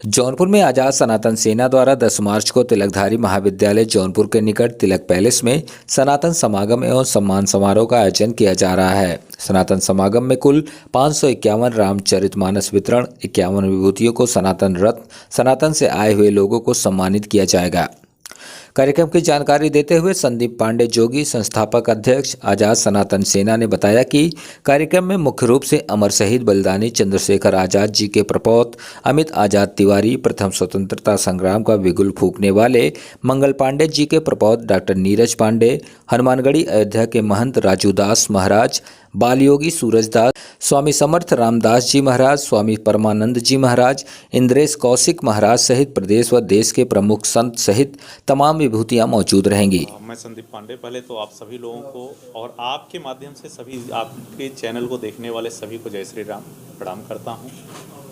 जौनपुर में आजाद सनातन सेना द्वारा 10 मार्च को तिलकधारी महाविद्यालय जौनपुर के निकट तिलक पैलेस में सनातन समागम एवं सम्मान समारोह का आयोजन किया जा रहा है। सनातन समागम में कुल 551 रामचरितमानस वितरण, 51 विभूतियों को सनातन रत्न, सनातन से आए हुए लोगों को सम्मानित किया जाएगा। कार्यक्रम की जानकारी देते हुए संदीप पांडे जोगी, संस्थापक अध्यक्ष आजाद सनातन सेना, ने बताया कि कार्यक्रम में मुख्य रूप से अमर शहीद बलिदानी चंद्रशेखर आजाद जी के प्रपौत्र अमित आजाद तिवारी, प्रथम स्वतंत्रता संग्राम का बिगुल फूंकने वाले मंगल पांडे जी के प्रपौत्र डॉक्टर नीरज पांडे, हनुमानगढ़ी अयोध्या के महंत राजूदास महाराज, बालयोगी सूरजदास, स्वामी समर्थ रामदास जी महाराज, स्वामी परमानंद जी महाराज, इंद्रेश कौशिक महाराज सहित प्रदेश व देश के प्रमुख संत सहित तमाम विभूतियां मौजूद रहेंगी। मैं संदीप पांडे, पहले तो आप सभी लोगों को और आपके माध्यम से सभी आपके चैनल को देखने वाले सभी को जय श्री राम प्रणाम करता हूं।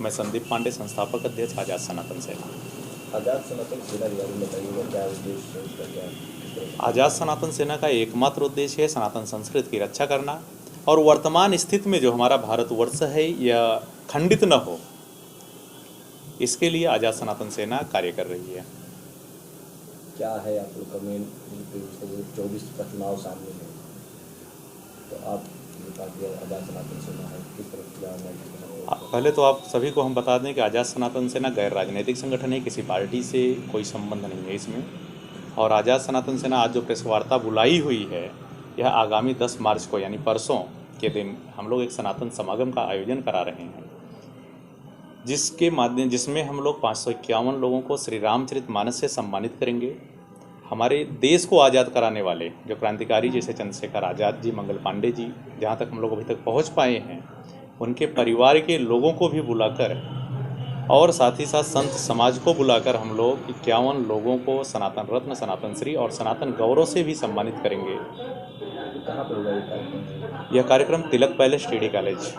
मैं संदीप पांडे, संस्थापक अध्यक्ष आजाद सनातन सेना। आजाद सनातन सेना के बारे में बताइए, क्या उद्देश्य है इसका, क्या? आजाद सनातन सेना का एकमात्र उद्देश्य है सनातन संस्कृति की रक्षा करना और वर्तमान स्थिति में जो हमारा भारतवर्ष है यह खंडित न हो, इसके लिए आजाद सनातन सेना कार्य कर रही है। क्या है आप लोग का मेन 24 का चुनाव सामने है, तो आप आजाद सनातन सेना है, किस तरफ जाना है? पहले तो आप सभी को हम बता दें कि आजाद सनातन सेना गैर राजनीतिक संगठन है, किसी पार्टी से कोई संबंध नहीं है इसमें। और आजाद सनातन सेना आज जो प्रेस वार्ता बुलाई हुई है, यह आगामी 10 मार्च को यानी परसों के दिन हम लोग एक सनातन समागम का आयोजन करा रहे हैं, जिसमें हम लोग 551 लोगों को श्री रामचरितमानस से सम्मानित करेंगे। हमारे देश को आज़ाद कराने वाले जो क्रांतिकारी जैसे चंद्रशेखर आज़ाद जी, मंगल पांडे जी, जहाँ तक हम लोग अभी तक पहुँच पाए हैं, उनके परिवार के लोगों को भी बुलाकर और साथ ही साथ संत समाज को बुलाकर हम लोग 51 लोगों को सनातन रत्न, सनातन श्री और सनातन गौरव से भी सम्मानित करेंगे। कहाँ पर होगा ये कार्यक्रम? यह कार्यक्रम तिलक पैलेस टीडी कॉलेज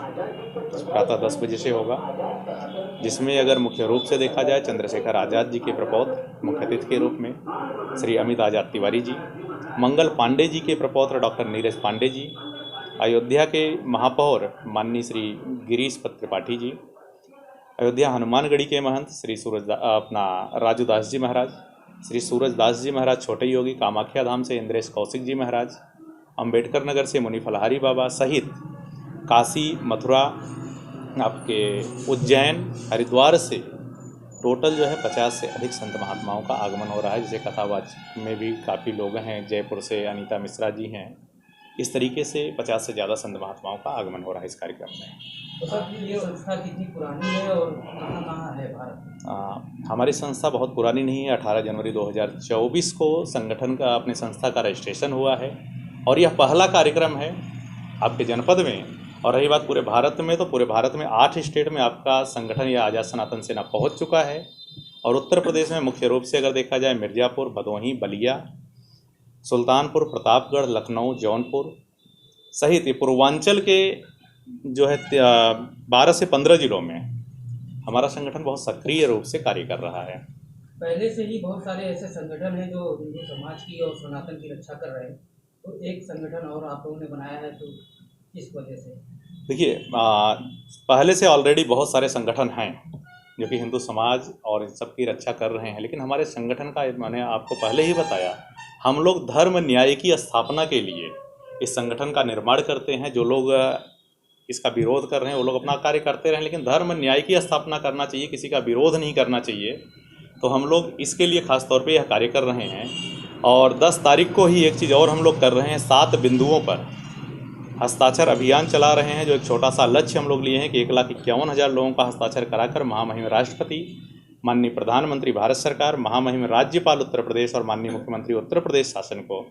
प्रातः 10 बजे से होगा, जिसमें अगर मुख्य रूप से देखा जाए चंद्रशेखर आज़ाद जी के प्रपौत्र मुख्य अतिथि के रूप में श्री अमित आजाद तिवारी जी, मंगल पांडे जी के प्रपौत्र डॉक्टर नीरज पांडे जी, अयोध्या के महापौर माननीय श्री गिरीश त्रिपाठी जी, अयोध्या हनुमानगढ़ी के महंत श्री राजूदास जी महाराज, श्री सूरजदास जी महाराज छोटे योगी, कामाख्या धाम से इंद्रेश कौशिक जी महाराज, अंबेडकर नगर से मुनि फलहारी बाबा सहित काशी, मथुरा, आपके उज्जैन, हरिद्वार से टोटल जो है 50 से अधिक संत महात्माओं का आगमन हो रहा है। जैसे कथावाच में भी काफ़ी लोग हैं, जयपुर से अनीता मिश्रा जी हैं। इस तरीके से 50 से ज़्यादा संत महात्माओं का आगमन हो रहा है इस कार्यक्रम में। तो सर, ये संस्था कितनी पुरानी है और कहाँ है भारत? हमारी संस्था बहुत पुरानी नहीं है। 18 जनवरी 2024 को संगठन का, अपने संस्था का रजिस्ट्रेशन हुआ है और यह पहला कार्यक्रम है आपके जनपद में। और रही बात पूरे भारत में, तो पूरे भारत में 8 स्टेट में आपका संगठन या आजाद सनातन सेना पहुंच चुका है। और उत्तर प्रदेश में मुख्य रूप से अगर देखा जाए मिर्ज़ापुर, भदोही, बलिया, सुल्तानपुर, प्रतापगढ़, लखनऊ, जौनपुर सहित ये पूर्वांचल के जो है 12 से 15 जिलों में हमारा संगठन बहुत सक्रिय रूप से कार्य कर रहा है। पहले से ही बहुत सारे ऐसे संगठन हैं जो हिंदू समाज की और सनातन की रक्षा कर रहे हैं, तो एक संगठन और आप लोगों ने बनाया है, तो किस वजह से? देखिए, पहले से ऑलरेडी बहुत सारे संगठन हैं जो कि हिंदू समाज और इन सब की रक्षा कर रहे हैं, लेकिन हमारे संगठन का, मैंने आपको पहले ही बताया, हम लोग धर्म न्याय की स्थापना के लिए इस संगठन का निर्माण करते हैं। जो लोग इसका विरोध कर रहे हैं वो लोग अपना कार्य करते रहें, लेकिन धर्म न्याय की स्थापना करना चाहिए, किसी का विरोध नहीं करना चाहिए। तो हम लोग इसके लिए खास तौर पे यह कार्य कर रहे हैं। और 10 तारीख को ही एक चीज़ और हम लोग कर रहे हैं, 7 बिंदुओं पर हस्ताक्षर अभियान चला रहे हैं। जो एक छोटा सा लक्ष्य हम लोग लिए हैं कि 1,51,000 लोगों का हस्ताक्षर कराकर महामहिम राष्ट्रपति, माननीय प्रधानमंत्री भारत सरकार, महामहिम राज्यपाल उत्तर प्रदेश और माननीय मुख्यमंत्री उत्तर प्रदेश शासन को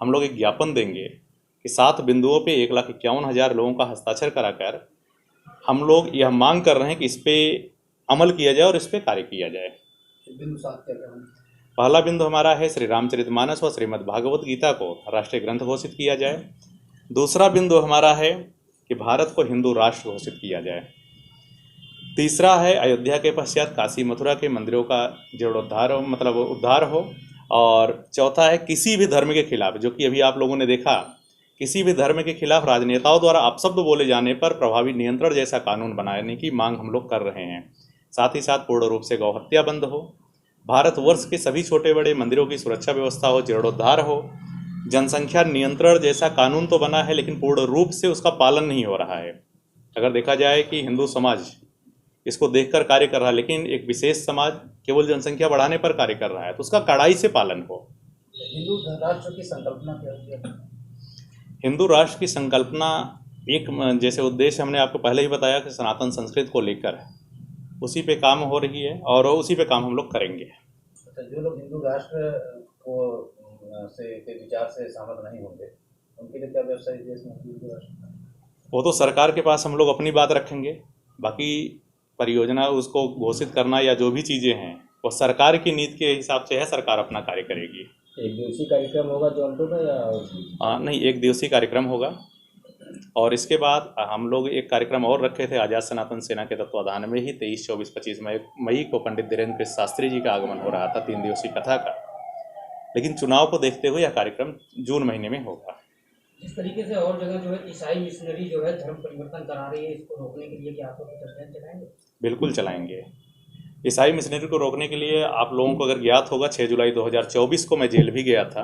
हम लोग एक ज्ञापन देंगे कि 7 बिंदुओं पे 1,51,000 लोगों का हस्ताक्षर कराकर हम लोग यह मांग कर रहे हैं कि इस पर अमल किया जाए और इस पर कार्य किया जाए। पहला बिंदु हमारा है श्री रामचरितमानस व श्रीमद् भागवत गीता को राष्ट्रीय ग्रंथ घोषित किया जाए। दूसरा बिंदु हमारा है कि भारत को हिंदू राष्ट्र घोषित किया जाए। तीसरा है अयोध्या के पश्चात काशी, मथुरा के मंदिरों का जीर्णोद्धार उद्धार हो। और चौथा है किसी भी धर्म के खिलाफ, जो कि अभी आप लोगों ने देखा, किसी भी धर्म के खिलाफ राजनेताओं द्वारा अपशब्द बोले जाने पर प्रभावी नियंत्रण जैसा कानून बनाने की मांग हम लोग कर रहे हैं। साथ ही साथ पूर्ण रूप से गौहत्या बंद हो, भारतवर्ष के सभी छोटे बड़े मंदिरों की सुरक्षा व्यवस्था हो, जीर्णोद्धार हो, जनसंख्या नियंत्रण जैसा कानून तो बना है लेकिन पूर्ण रूप से उसका पालन नहीं हो रहा है। अगर देखा जाए कि हिंदू समाज इसको देखकर कार्य कर रहा है लेकिन एक विशेष समाज केवल जनसंख्या बढ़ाने पर कार्य कर रहा है, तो उसका कड़ाई से पालन हो। हिंदू राष्ट्र की संकल्पना क्या है? हिंदू राष्ट्र की संकल्पना एक जैसे उद्देश्य हमने आपको पहले ही बताया कि सनातन संस्कृति को लेकर है, उसी पे काम हो रही है और उसी पे काम हम लोग करेंगे। अच्छा, जो लोग हिंदू राष्ट्र को के विचार से सहमत नहीं होंगे उनके लिए क्या व्यवस्था है देश में हिंदू राष्ट्र? वो तो सरकार के पास हम लोग अपनी बात रखेंगे, बाकी परियोजना उसको घोषित करना या जो भी चीज़ें हैं वो सरकार की नीति के हिसाब से है, सरकार अपना कार्य करेगी। एक दिवसीय कार्यक्रम होगा जौनपुर में या नहीं, एक दिवसीय कार्यक्रम होगा और इसके बाद हम लोग एक कार्यक्रम और रखे थे आज़ाद सनातन सेना के तत्वाधान में ही 23, 24, 25 मई को पंडित धीरेन्द्र कृष्ण शास्त्री जी का आगमन हो रहा था 3 दिवसीय कथा का, लेकिन चुनाव को देखते हुए यह कार्यक्रम जून महीने में होगा। इस तरीके से और जगह जो है ईसाई मिशनरी जो है धर्म परिवर्तन करा रही है, इसको रोकने के लिए क्या आप लोग कुछ अभियान चलाएंगे? बिल्कुल चलाएंगे। ईसाई मिशनरी को रोकने के लिए आप लोगों को अगर ज्ञात होगा 6 जुलाई 2024 को मैं जेल भी गया था,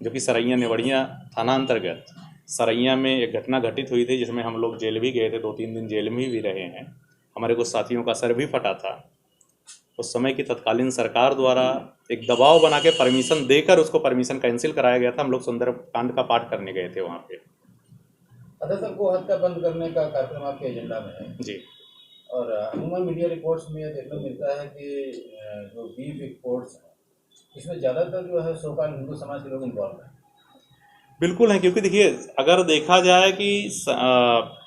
जो कि सरैया नेवड़िया थाना अंतर्गत सरैया में एक घटना घटित हुई थी जिसमें हम लोग जेल भी गए थे, 2-3 दिन जेल में भी रहे हैं। हमारे कुछ साथियों का सर भी फटा था। उस समय की तत्कालीन सरकार द्वारा एक दबाव बना के परमिशन देकर उसको परमिशन कैंसिल कराया गया था। हम लोग सुंदरकांड का पाठ करने गए थे वहाँ पे। अदरअसल को हत्या बंद करने का कार्यक्रम आपके एजेंडा में है जी, और अमूमन मीडिया रिपोर्ट्स में यह देखने को मिलता है कि जो बीफ एक्सपोर्ट्स हैं इसमें ज़्यादातर जो है सोकाल हिंदू समाज के लोग इन्वॉल्व हैं। बिल्कुल है, क्योंकि देखिए अगर देखा जाए कि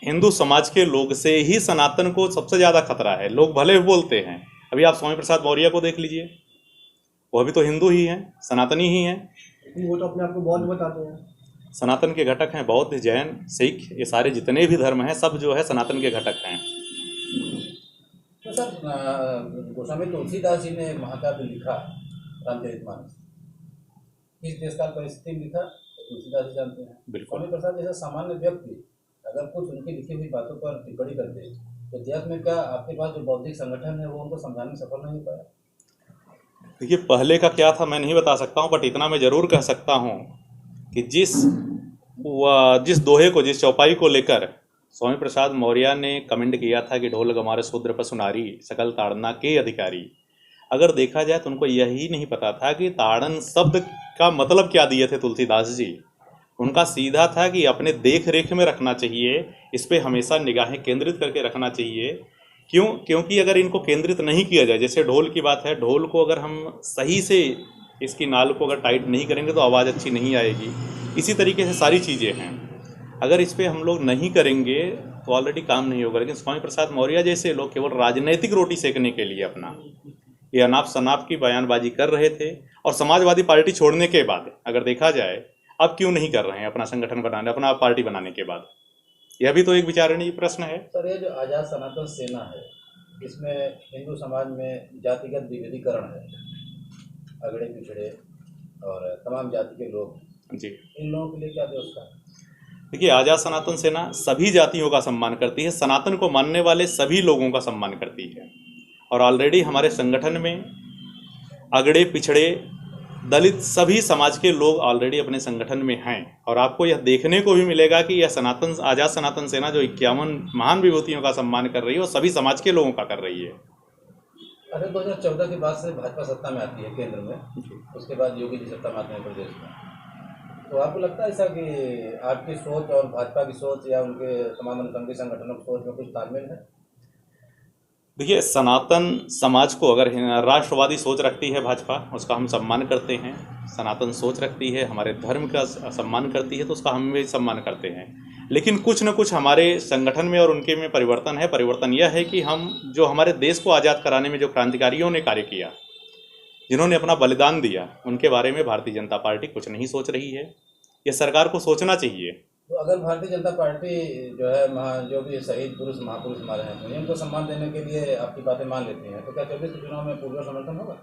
हिंदू समाज के लोग से ही सनातन को सबसे ज़्यादा खतरा है। लोग भले बोलते हैं, अभी आप स्वामी प्रसाद मौर्य को देख लीजिए, वो भी तो हिंदू ही हैं, सनातनी ही हैं। वो तो अपने आप को बौद्ध बताते हैं। सनातन के घटक हैं बौद्ध, जैन, सिख, ये सारे जितने भी धर्म हैं सब जो है सनातन के घटक हैं। तो सर गोस्वामी तुलसीदास जी ने महाकाव्य लिखा रामचरितमानस, किस देश काल परिस्थिति में लिखा तो तुलसीदास जी जानते हैं। बिल्कुल। स्वामी प्रसाद जैसा सामान्य व्यक्ति अगर कुछ उनकी लिखी हुई बातों पर टिप्पणी कर दे तो इतिहास में क्या आपके पास जो बौद्धिक संगठन है वो उनको समझाने में सफल नहीं हो पाया? देखिए पहले का क्या था मैं नहीं बता सकता हूँ, बट इतना मैं ज़रूर कह सकता हूँ कि जिस दोहे को, जिस चौपाई को लेकर स्वामी प्रसाद मौर्य ने कमेंट किया था कि ढोल गमारे शूद्र पर सुनारी सकल ताड़ना के अधिकारी, अगर देखा जाए तो उनको यही नहीं पता था कि ताड़न शब्द का मतलब क्या दिए थे तुलसीदास जी। उनका सीधा था कि अपने देख रेख में रखना चाहिए, इस पे हमेशा निगाहें केंद्रित करके रखना चाहिए। क्योंकि अगर इनको केंद्रित नहीं किया जाए, जैसे ढोल की बात है, ढोल को अगर हम सही से इसकी नाल को अगर टाइट नहीं करेंगे तो आवाज़ अच्छी नहीं आएगी। इसी तरीके से सारी चीज़ें हैं, अगर इस पर हम लोग नहीं करेंगे तो ऑलरेडी काम नहीं होगा। लेकिन स्वामी प्रसाद मौर्य जैसे लोग केवल राजनीतिक रोटी सेकने के लिए अपना ये अनाप शनाप की बयानबाजी कर रहे थे, और समाजवादी पार्टी छोड़ने के बाद अगर देखा जाए अब क्यों नहीं कर रहे हैं अपना संगठन बनाने, अपना पार्टी बनाने के बाद, यह भी तो एक विचारणीय प्रश्न है। सर ये जो आज़ाद सनातन सेना है इसमें हिंदू समाज में जातिगत विभेदीकरण है, अगड़े पिछड़े और तमाम जाति के लोग, जी, इन लोगों के लिए क्या व्यवस्था है? देखिए आज़ाद सनातन सेना सभी जातियों का सम्मान करती है, सनातन को मानने वाले सभी लोगों का सम्मान करती है, और ऑलरेडी हमारे संगठन में अगड़े पिछड़े दलित सभी समाज के लोग ऑलरेडी अपने संगठन में हैं। और आपको यह देखने को भी मिलेगा कि यह आज़ाद सनातन सेना जो 51 महान विभूतियों का सम्मान कर रही है वो सभी समाज के लोगों का कर रही है। अगर 2014 के बाद से भाजपा सत्ता में आती है केंद्र में, उसके बाद योगी जी सत्ता में आते हैं प्रदेश में, तो आपको लगता है ऐसा कि आपकी सोच और भाजपा की सोच या उनके तमाम अनुषंगी संगठनों की सोच में कुछ तालमेल है? देखिए सनातन समाज को अगर राष्ट्रवादी सोच रखती है भाजपा, उसका हम सम्मान करते हैं। सनातन सोच रखती है, हमारे धर्म का सम्मान करती है, तो उसका हम भी सम्मान करते हैं। लेकिन कुछ न कुछ हमारे संगठन में और उनके में परिवर्तन है। परिवर्तन यह है कि हम जो हमारे देश को आज़ाद कराने में जो क्रांतिकारियों ने कार्य किया, जिन्होंने अपना बलिदान दिया, उनके बारे में भारतीय जनता पार्टी कुछ नहीं सोच रही है। ये सरकार को सोचना चाहिए। तो अगर भारतीय जनता पार्टी जो है जो भी शहीद पुरुष महापुरुष हमारे हैं उनको सम्मान देने के लिए आपकी बातें मान लेती हैं, तो क्या 24 के चुनाव में पूर्ण समर्थन होगा?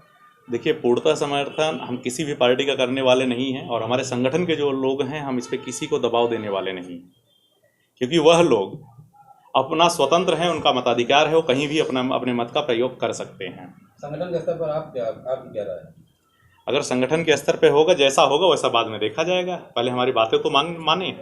देखिए पूर्णतः समर्थन हम किसी भी पार्टी का करने वाले नहीं हैं, और हमारे संगठन के जो लोग हैं हम इस पर किसी को दबाव देने वाले नहीं, क्योंकि वह लोग अपना स्वतंत्र हैं, उनका मताधिकार है, वो कहीं भी अपने मत का प्रयोग कर सकते हैं। संगठन के स्तर पर आपकी क्या राय है? अगर संगठन के स्तर पे होगा, जैसा होगा वैसा बाद में देखा जाएगा, पहले हमारी बातें तो माने।